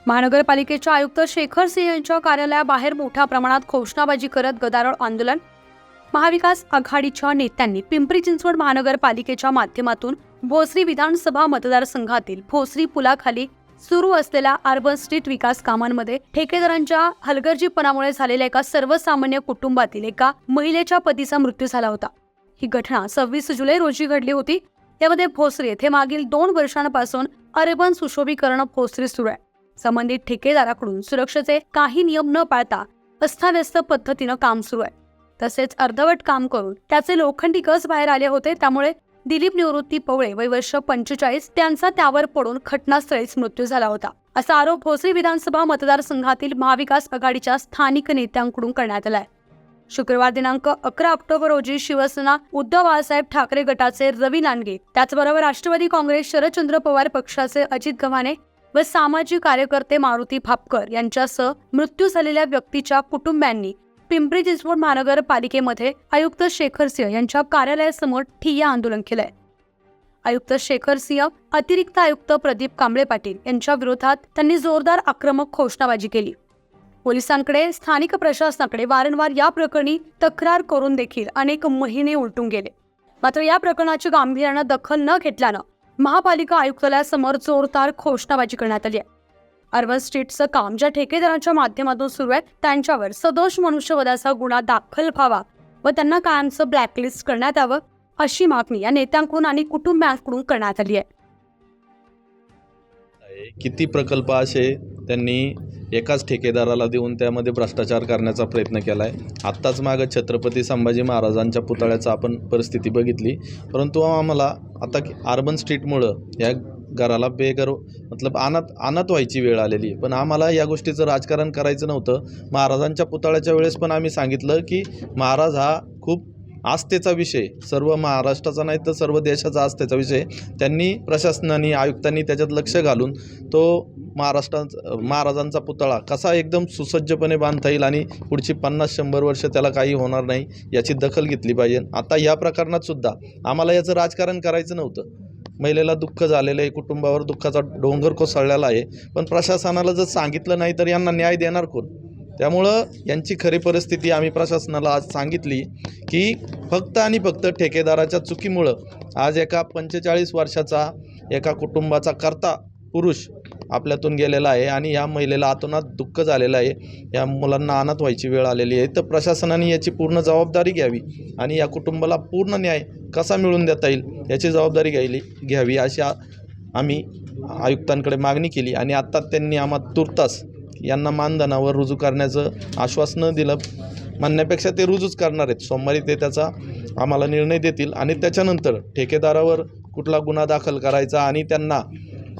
महानगरपालिकेच्या आयुक्त शेखर सिंह यांच्या कार्यालयाबाहेर मोठ्या प्रमाणात घोषणाबाजी करत गदारोळ आंदोलन। महाविकास आघाडीच्या नेत्यांनी पिंपरी चिंचवड महानगरपालिकेच्या माध्यमातून भोसरी विधानसभा मतदारसंघातील भोसरी पुलाखाली सुरू असलेल्या अर्बन स्ट्रीट विकास कामांमध्ये ठेकेदारांच्या हलगर्जीपणामुळे झालेल्या एका सर्वसामान्य कुटुंबातील एका महिलेच्या पतीचा मृत्यू झाला होता। ही घटना 26 जुलै रोजी घडली होती। यामध्ये भोसरी येथे मागील 2 वर्षांपासून अर्बन सुशोभीकरण भोसरी सुरू आहे। संबंधित ठेकेदाराकडून सुरक्षेचे काही नियम न पाळता अस्ताव्यस्त पद्धतीनं काम सुरू आहे। तसेच अर्धवट काम करून त्याचे लोखंडी गज बाहेर आले होते। त्यामुळे दिलीप निवृत्ती पवळे वय वर्ष 45 त्यांचा त्यावर पडून घटनास्थळीच मृत्यू झाला होता, असा आरोप भोसरी विधानसभा मतदारसंघातील महाविकास आघाडीच्या स्थानिक नेत्यांकडून करण्यात आला आहे। शुक्रवार दिनांक 11 ऑक्टोबर रोजी शिवसेना उद्धव बाळासाहेब ठाकरे गटाचे रवी लांडगे, त्याचबरोबर राष्ट्रवादी काँग्रेस शरदचंद्र पवार पक्षाचे अजित गव्हाणे व सामाजिक कार्यकर्ते मारुती भापकर यांच्यासह मृत्यू झालेल्या व्यक्तीच्या कुटुंबियांनी पिंपरी चिंचवड महानगरपालिकेमध्ये आयुक्त शेखर सिंह यांच्या कार्यालयासमोर ठिय्या आंदोलन केलंय। आयुक्त शेखर सिंह, अतिरिक्त आयुक्त प्रदीप कांबळे पाटील यांच्या विरोधात त्यांनी जोरदार आक्रमक घोषणाबाजी केली। पोलिसांकडे, स्थानिक प्रशासनाकडे वारंवार या प्रकरणी तक्रार करून देखील अनेक महिने उलटून गेले। मात्र या प्रकरणाची गांभीर्याने दखल न घेतल्यानं महापालिका आयुक्तालयासमोर जोरदार घोषणाबाजी करण्यात आली आहे। अर्बन स्ट्रीटचं काम ज्या ठेकेदारांच्या माध्यमातून सुरू आहे त्यांच्यावर सदोष मनुष्यवधाचा गुन्हा दाखल व्हावा व त्यांना कायमचं ब्लॅकलिस्ट करण्यात यावं, अशी मागणी या नेत्यांकडून आणि कुटुंबियांकडून करण्यात आली आहे। किती प्रकल्प असे त्यांनी एकाच ठेकेदाराला देऊन त्यामध्ये भ्रष्टाचार करण्याचा प्रयत्न केला आहे। आत्ताच मागं छत्रपती संभाजी महाराजांच्या पुतळ्याचा आपण परिस्थिती बघितली, परंतु आम्हाला आता अर्बन स्ट्रीटमुळं या घराला बेघर अनाथ व्हायची वेळ आलेली आहे। पण आम्हाला या गोष्टीचं राजकारण करायचं नव्हतं। महाराजांच्या पुतळ्याच्या वेळेस पण आम्ही सांगितलं की महाराज हा खूप आस्थेचा विषय, सर्व महाराष्ट्राचा नाही तर सर्व देशाचा आस्थेचा विषय। त्यांनी, प्रशासनाने, आयुक्तांनी त्याच्यात लक्ष घालून तो महाराजांचा पुतळा कसा एकदम सुसज्जपणे बांधता येईल आणि पुढची 50-100 वर्ष त्याला काही होणार नाही याची दखल घेतली पाहिजे। आता या प्रकरणात सुद्धा आम्हाला याचं राजकारण करायचं नव्हतं। महिलेला दुःख झालेलं आहे, कुटुंबावर दुःखाचा डोंगर कोसळलेला आहे, पण प्रशासनाला जर सांगितलं नाही तर यांना न्याय देणार कोण? त्यामुळं यांची खरी परिस्थिती आम्ही प्रशासनाला आज सांगितली की फक्त आणि फक्त ठेकेदाराच्या चुकीमुळं आज एका 45 वर्षाचा एका कुटुंबाचा कर्ता पुरुष आपल्यातून गेलेला आहे आणि या महिलेला आतोनात दुःख झालेलं आहे। या मुलांना अनाथ व्हायची वेळ आलेली आहे। तर प्रशासनाने याची पूर्ण जबाबदारी घ्यावी आणि या कुटुंबाला पूर्ण न्याय कसा मिळवून देता येईल याची जबाबदारी घ्यावी अशी आम्ही आयुक्तांकडे मागणी केली आणि आत्ता त्यांनी आम्हाला तुर्तास यांना मानधनावर रुजू करण्याचं आश्वासन दिलं। म्हणण्यापेक्षा ते रुजूच करणार आहेत। सोमवारी ते त्याचा आम्हाला निर्णय देतील आणि त्याच्यानंतर ठेकेदारावर कुठला गुन्हा दाखल करायचा आणि त्यांना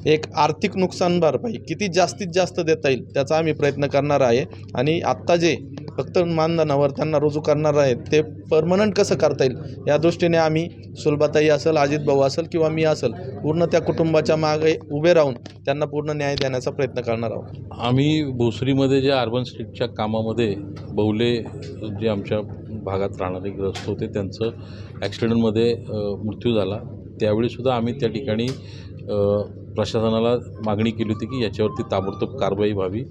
एक आर्थिक नुकसान भरपाई किती जास्तीत जास्त देता येईल त्याचा आम्ही प्रयत्न करणार आहे। आणि आत्ता जे फक्त मानधनावर त्यांना रुजू करणार आहेत ते परमनंट कसं करता येईल या दृष्टीने आम्ही, सुलभाताई असेल, अजित भाऊ असेल किंवा मी असेल, पूर्ण त्या कुटुंबाच्या मागे उभे राहून त्यांना पूर्ण न्याय देण्याचा प्रयत्न करणार आहोत। आम्ही भोसरीमध्ये ज्या अर्बन स्ट्रीटच्या कामामध्ये बौले जे आमच्या भागात राहणारे ग्रस्त होते त्यांचं ॲक्सिडेंटमध्ये मृत्यू झाला, त्यावेळीसुद्धा आम्ही त्या ठिकाणी प्रशासनाला मागणी केली होती की याच्यावरती ताबडतोब कारवाई व्हावी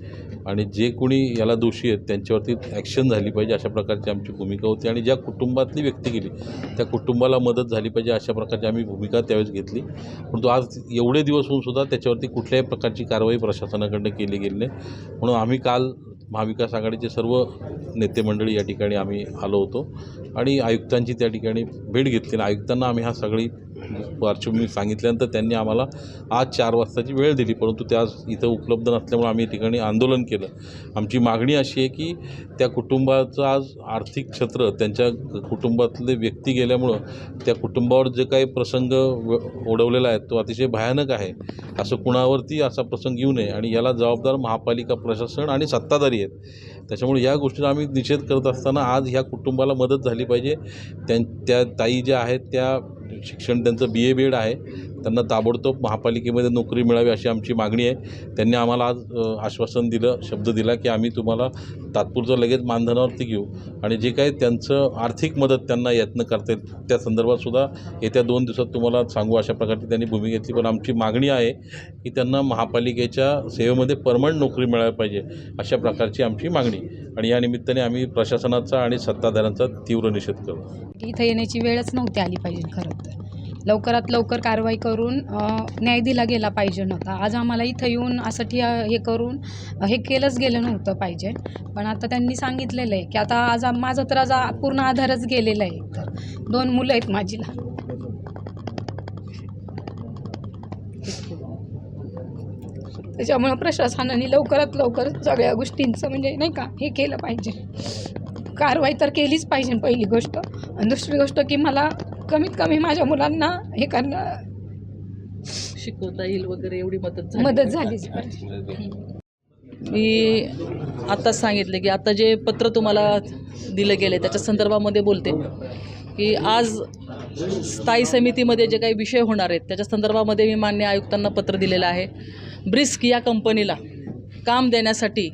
आणि जे कोणी याला दोषी आहेत त्यांच्यावरती ॲक्शन झाली पाहिजे, अशा प्रकारची आमची भूमिका होती। आणि ज्या कुटुंबातली व्यक्ती गेली त्या कुटुंबाला मदत झाली पाहिजे अशा प्रकारची आम्ही भूमिका त्यावेळेस घेतली। परंतु आज एवढे दिवस होऊनसुद्धा त्याच्यावरती कुठल्याही प्रकारची कारवाई प्रशासनाकडनं केली गेली नाही। म्हणून आम्ही काल महाविकास आघाडीचे सर्व नेते मंडळी या ठिकाणी आम्ही आलो होतो आणि आयुक्तांची त्या ठिकाणी भेट घेतली। आयुक्तांना आम्ही हा सगळी पार्श्वभूमी सांगितल्यानंतर त्यांनी आम्हाला आज 4 वाजताची वेळ दिली, परंतु त्या इथं उपलब्ध नसल्यामुळे आम्ही ठिकाणी आंदोलन केलं। आमची मागणी अशी आहे की त्या कुटुंबाचं आज आर्थिक क्षेत्र, त्यांच्या कुटुंबातले व्यक्ती गेल्यामुळं त्या कुटुंबावर जे काही प्रसंग ओढवलेला आहे तो अतिशय भयानक आहे। असं कुणावरती असा प्रसंग येऊ नये आणि याला जबाबदार महापालिका प्रशासन आणि सत्ताधारी आहेत। त्याच्यामुळे या गोष्टीचा आम्ही निषेध करत असताना आज ह्या कुटुंबाला मदत झाली पाहिजे। त्या ताई ज्या आहेत त्या शिक्षण त्यांचं BA BEd आहे, त्यांना ताबडतोब महापालिकेमध्ये नोकरी मिळावी अशी आमची मागणी आहे. त्यांनी आम्हाला आज आश्वासन दिलं, शब्द दिला की आम्ही तुम्हाला तात्पुरतं लगेच मानधनावरती घेऊ आणि जे काही त्यांचं आर्थिक मदत त्यांना यत्न करता येईल त्या संदर्भातसुद्धा येत्या 2 दिवसात तुम्हाला सांगू अशा प्रकारची त्यांनी भूमिका घेतली. पण आमची मागणी आहे की त्यांना महापालिकेच्या सेवेमध्ये परमनंट नोकरी मिळायला पाहिजे अशा प्रकारची आमची मागणी. आणि या निमित्ताने आम्ही प्रशासनाचा आणि सत्ताधाऱ्यांचा तीव्र निषेध करू. इथं येण्याची वेळच नव्हती आली पाहिजे. खरं तर लवकरात लवकर कारवाई करून न्याय दिला गेला पाहिजे नव्हता. आज आम्हाला इथं येऊन असं हे करून हे केलंच गेलं नव्हतं पाहिजे. पण आता त्यांनी सांगितलेलं आहे की आता आज माझं तर आज पूर्ण आधारच गेलेला आहे. तर 2 मुलं आहेत माझीला. त्याच्यामुळं प्रशासनाने लवकरात लवकर सगळ्या गोष्टींचं म्हणजे नाही का हे केलं पाहिजे. कारवाई तर केलीच पाहिजे पहिली गोष्ट. आणि दुसरी गोष्ट की मला कमीत कमी माझ्या मुलांना हे करणं शिकवता येईल वगैरे एवढी मदत झालीच पाहिजे. मी आत्ताच सांगितले की आता जे पत्र तुम्हाला दिलं गेले त्याच्या संदर्भामध्ये बोलते की आज स्थायी समितीमध्ये जे काही विषय होणार आहेत त्याच्या संदर्भामध्ये मी मान्य आयुक्तांना पत्र दिलेलं आहे. ब्रिस्क या कंपनीला काम देण्यासाठी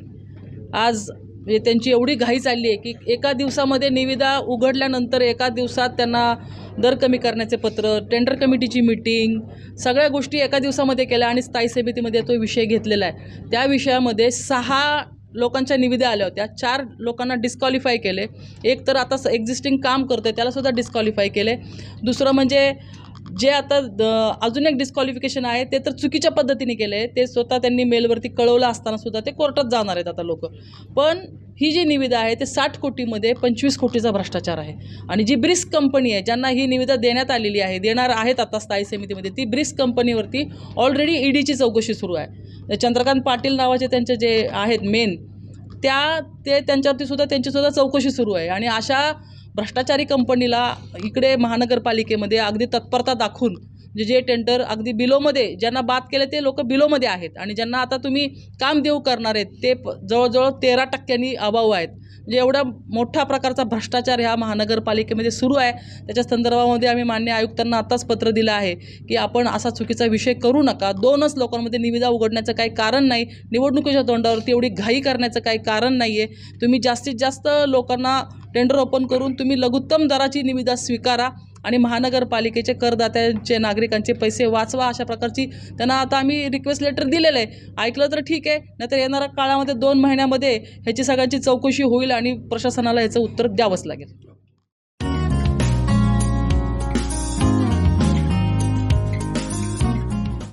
आज त्यांची एवढी घाई चालली आहे की एका दिवसामध्ये निविदा उघडल्यानंतर एका दिवसात त्यांना दर कमी करण्याचे पत्र, टेंडर कमिटीची मीटिंग, सगळ्या गोष्टी एका दिवसामध्ये केल्या आणि स्थायी समितीमध्ये तो विषय घेतलेला आहे. त्या विषयामध्ये 6 लोकांच्या निविदा आल्या होत्या. 4 लोकांना डिस्क्वालिफाय केले. एक तर आता एक्झिस्टिंग काम करतो आहे त्यालासुद्धा डिस्क्वालिफाय केले. दुसरं म्हणजे जे आता अजून एक डिस्क्वालिफिकेशन आहे ते तर चुकीच्या पद्धतीने केले आहे. ते स्वतः त्यांनी मेलवरती कळवलं असतानासुद्धा ते कोर्टात जाणार आहेत आता लोक. पण ही जी निविदा आहे ते 60 कोटीमध्ये 25 कोटीचा भ्रष्टाचार आहे. आणि जी ब्रिस्क कंपनी आहे ज्यांना ही निविदा देण्यात आलेली आहे, देणार आहेत आता स्थायी समितीमध्ये, ती ब्रिस्क कंपनीवरती ऑलरेडी ईडीची चौकशी सुरू आहे. चंद्रकांत पाटील नावाचे त्यांचे जे आहेत मेन त्यांच्यावरती सुद्धा त्यांचीसुद्धा चौकशी सुरू आहे. आणि अशा भ्रष्टाचारी कंपनीला इकडे महानगरपालिकेमध्ये अगदी तत्परता दाखवून जे टेंडर अगदी बिलोमध्ये ज्यांना बाद केले ते लोक बिलोमध्ये आहेत आणि ज्यांना आता तुम्ही काम देऊ करणार आहेत ते जवळजवळ 13% अभाव आहेत. म्हणजे एवढा मोठ्या प्रकारचा भ्रष्टाचार ह्या महानगरपालिकेमध्ये सुरू आहे. त्याच्या संदर्भामध्ये आम्ही मान्य आयुक्तांना आताच पत्र दिलं आहे की आपण असा चुकीचा विषय करू नका. 2च लोकांमध्ये निविदा उघडण्याचं काही कारण नाही. निवडणुकीच्या तोंडावरती एवढी घाई करण्याचं काही कारण नाही आहे. तुम्ही जास्तीत जास्त लोकांना टेंडर ओपन करून तुम्ही लघुत्तम दराची निविदा स्वीकारा आणि महानगरपालिकेचे करदात्यांचे नागरिकांचे पैसे वाचवा अशा प्रकारची त्यांना आता आम्ही रिक्वेस्ट लेटर दिलेलं आहे. ऐकलं तर ठीक आहे, नाहीतर येणाऱ्या काळामध्ये 2 महिन्यामध्ये ह्याची सगळ्यांची चौकशी होईल आणि प्रशासनाला ह्याचं उत्तर द्यावंच लागेल.